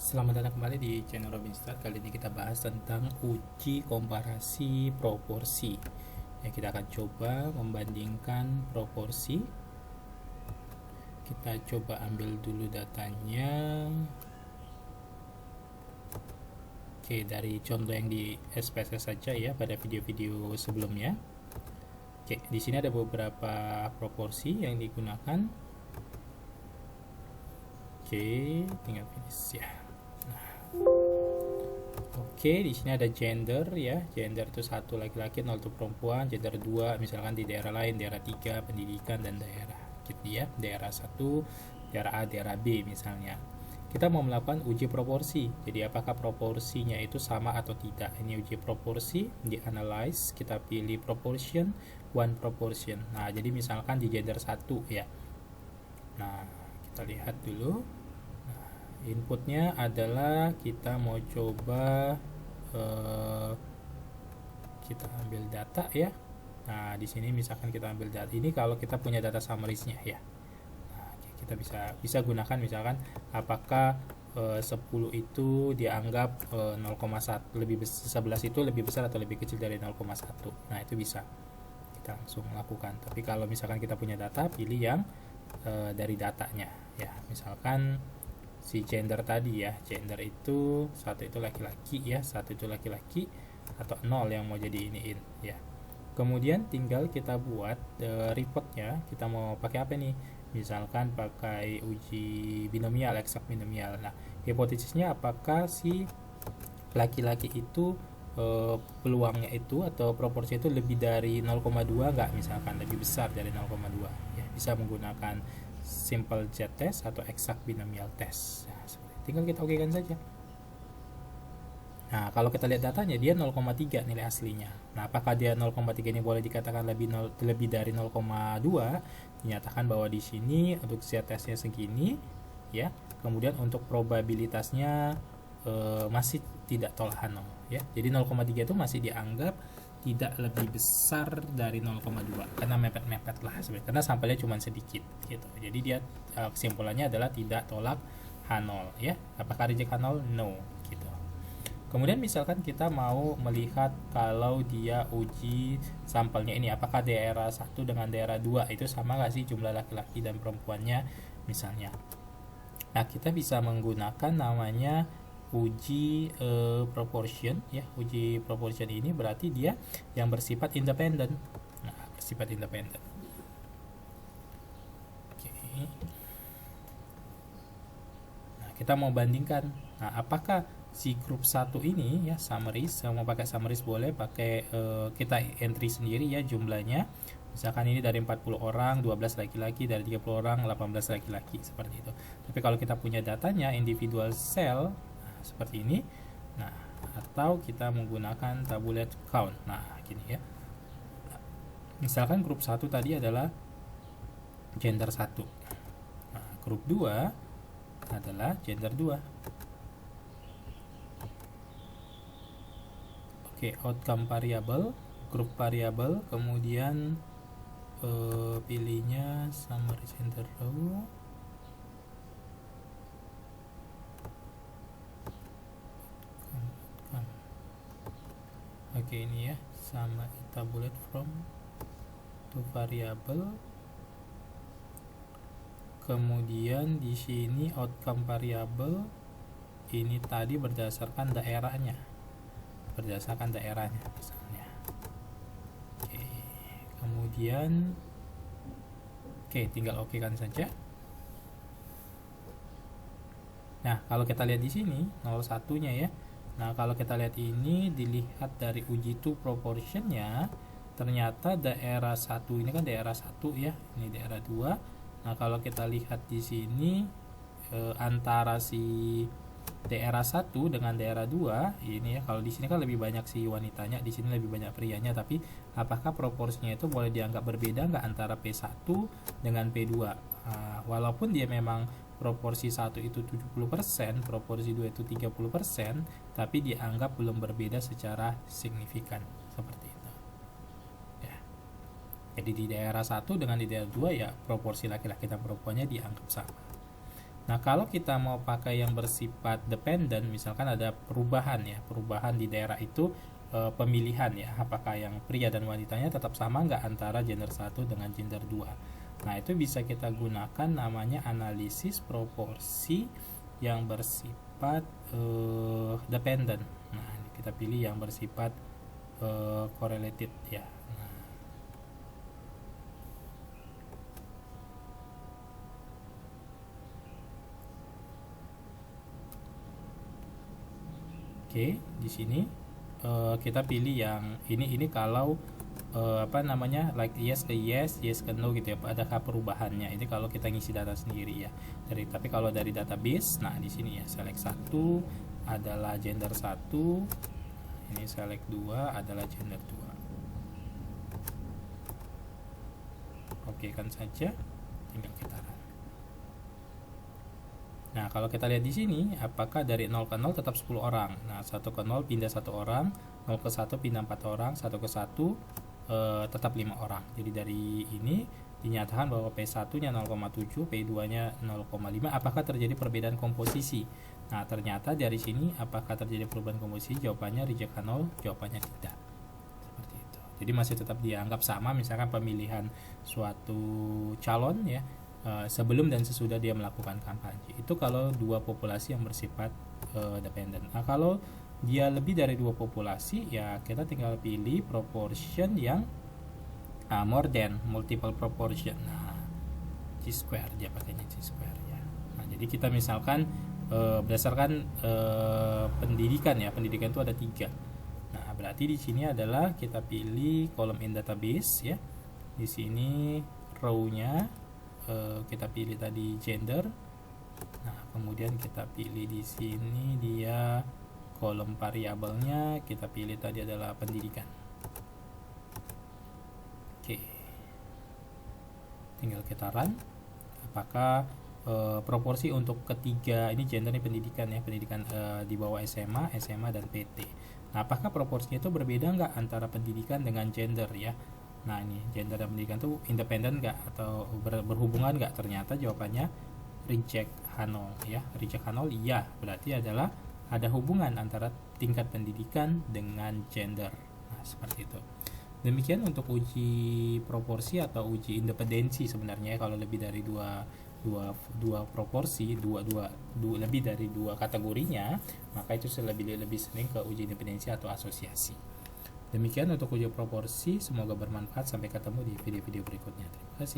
Selamat datang kembali di channel Robinstar. Kali ini kita bahas tentang uji komparasi proporsi. Ya, kita akan coba membandingkan proporsi. Kita coba ambil dulu datanya. Oke, dari contoh yang di SPSS saja ya pada video-video sebelumnya. Oke, di sini ada beberapa proporsi yang digunakan. Oke, tinggal finish ya. Oke, di sini ada gender ya. Gender itu 1 laki-laki, 0 itu perempuan. Gender 2 misalkan di daerah lain, daerah 3 pendidikan dan daerah gitu ya. Daerah 1, daerah A, daerah B misalnya. Kita mau melakukan uji proporsi. Jadi apakah proporsinya itu sama atau tidak? Ini uji proporsi, di analyze, kita pilih proportion, one proportion. Nah, jadi misalkan di gender 1 ya. Nah, kita lihat dulu. Inputnya adalah kita mau coba kita ambil data ya. Nah, di sini misalkan kita ambil data ini kalau kita punya data summaries-nya ya. Nah, kita bisa gunakan misalkan apakah 10 itu dianggap 0,1 lebih 11 itu lebih besar atau lebih kecil dari 0,1. Nah, itu bisa kita langsung lakukan. Tapi kalau misalkan kita punya data, pilih yang dari datanya ya. Misalkan si gender tadi ya, gender itu 1 itu laki-laki ya, 1 itu laki-laki atau 0 yang mau jadi iniin ya. Kemudian tinggal kita buat reportnya. Kita mau pakai apa nih? Misalkan pakai uji binomial, eksak binomial. Nah, hipotesisnya apakah si laki-laki itu peluangnya itu atau proporsi itu lebih dari 0,2 nggak, misalkan lebih besar dari 0,2 ya, bisa menggunakan simple z-test atau exact binomial test. Nah, tinggal kita okekan saja. Nah, kalau kita lihat datanya dia 0,3 nilai aslinya. Nah, apakah dia 0,3 ini boleh dikatakan lebih dari 0,2? Dinyatakan bahwa di sini untuk z-testnya segini ya. Kemudian untuk probabilitasnya masih tidak tolak Hano ya. Jadi 0,3 itu masih dianggap tidak lebih besar dari 0,2 karena mepet-mepet lah sebenarnya, karena sampelnya cuma sedikit gitu. Jadi dia kesimpulannya adalah tidak tolak H0 ya. Apakah reject H0? No gitu. Kemudian misalkan kita mau melihat kalau dia uji sampelnya ini apakah daerah 1 dengan daerah 2 itu sama nggak sih jumlah laki-laki dan perempuannya misalnya. Nah, kita bisa menggunakan namanya uji proportion ya. Uji proportion ini berarti dia yang bersifat independen. Nah, bersifat independen. Oke. Nah, kita mau bandingkan. Nah, apakah si grup 1 ini ya, summaries, mau pakai summaries boleh, pakai kita entry sendiri ya jumlahnya. Misalkan ini dari 40 orang, 12 laki-laki, dari 30 orang, 18 laki-laki, seperti itu. Tapi kalau kita punya datanya individual cell seperti ini. Nah, atau kita menggunakan tabulate count. Nah, gini ya. Misalkan grup 1 tadi adalah gender 1. Nah, grup 2 adalah gender 2. Oke, outcome variable, grup variable, kemudian pilihnya summary center row. Oke, ini ya, sama tabulate from to variable. Kemudian di sini outcome variable ini tadi berdasarkan daerahnya. Berdasarkan daerahnya misalnya. Oke. Kemudian tinggal oke kan saja. Nah, kalau kita lihat di sini 01-nya ya. Nah, kalau kita lihat ini dilihat dari uji to proportionnya, ternyata daerah 1 ini kan daerah 1 ya, ini daerah 2. Nah, kalau kita lihat di sini antara si daerah 1 dengan daerah 2 ini ya, kalau di sini kan lebih banyak si wanitanya, di sini lebih banyak prianya, tapi apakah proporsinya itu boleh dianggap berbeda nggak antara P1 dengan P2? Walaupun dia memang proporsi 1 itu 70%, proporsi 2 itu 30%, tapi dianggap belum berbeda secara signifikan seperti itu. Ya. Jadi di daerah 1 dengan di daerah 2 ya proporsi laki-laki dan perempuannya dianggap sama. Nah, kalau kita mau pakai yang bersifat dependent, misalkan ada perubahan ya, perubahan di daerah itu, pemilihan ya, apakah yang pria dan wanitanya tetap sama nggak antara gender 1 dengan gender 2. Nah, itu bisa kita gunakan namanya analisis proporsi yang bersifat dependent. Nah, kita pilih yang bersifat correlated ya. Oke, di sini kita pilih yang ini kalau like yes ke yes, yes ke no gitu ya. Adakah perubahannya? Ini kalau kita ngisi data sendiri ya. Tapi kalau dari database, nah di sini ya select 1 adalah gender 1, ini select 2 adalah gender 2. Oke kan saja, tinggal kita run. Nah, kalau kita lihat di sini, apakah dari 0 ke 0 tetap 10 orang. Nah, 1 ke 0 pindah 1 orang, 0 ke 1 pindah 4 orang, 1 ke 1 tetap 5 orang. Jadi dari ini dinyatakan bahwa P1-nya 0,7, P2-nya 0,5. Apakah terjadi perbedaan komposisi? Nah, ternyata dari sini apakah terjadi perubahan komposisi? Jawabannya reject 0, jawabannya tidak. Seperti itu. Jadi masih tetap dianggap sama, misalkan pemilihan suatu calon ya, sebelum dan sesudah dia melakukan kampanye. Itu kalau dua populasi yang bersifat dependent. Nah, kalau dia lebih dari dua populasi, ya kita tinggal pilih proportion yang more than, multiple proportion. Nah, chi-square, dia pakainya chi-square ya. Nah, jadi kita misalkan berdasarkan pendidikan ya, pendidikan itu ada 3. Nah, berarti di sini adalah kita pilih column in database ya. Di sini row-nya kita pilih tadi gender. Nah, kemudian kita pilih di sini dia kolom variabelnya, kita pilih tadi adalah pendidikan. Oke. Tinggal kita run. Apakah proporsi untuk ketiga ini gender ini pendidikan ya, pendidikan di bawah SMA, SMA dan PT. Nah, apakah proporsinya itu berbeda nggak antara pendidikan dengan gender ya? Nah, ini gender dan pendidikan itu independen nggak atau berhubungan nggak? Ternyata jawabannya reject 0 ya. Reject 0 iya, berarti adalah ada hubungan antara tingkat pendidikan dengan gender. Nah, seperti itu. Demikian untuk uji proporsi atau uji independensi sebenarnya. Kalau lebih dari dua proporsi, lebih dari dua kategorinya, maka itu lebih sering ke uji independensi atau asosiasi. Demikian untuk uji proporsi, semoga bermanfaat. Sampai ketemu di video-video berikutnya. Terima kasih.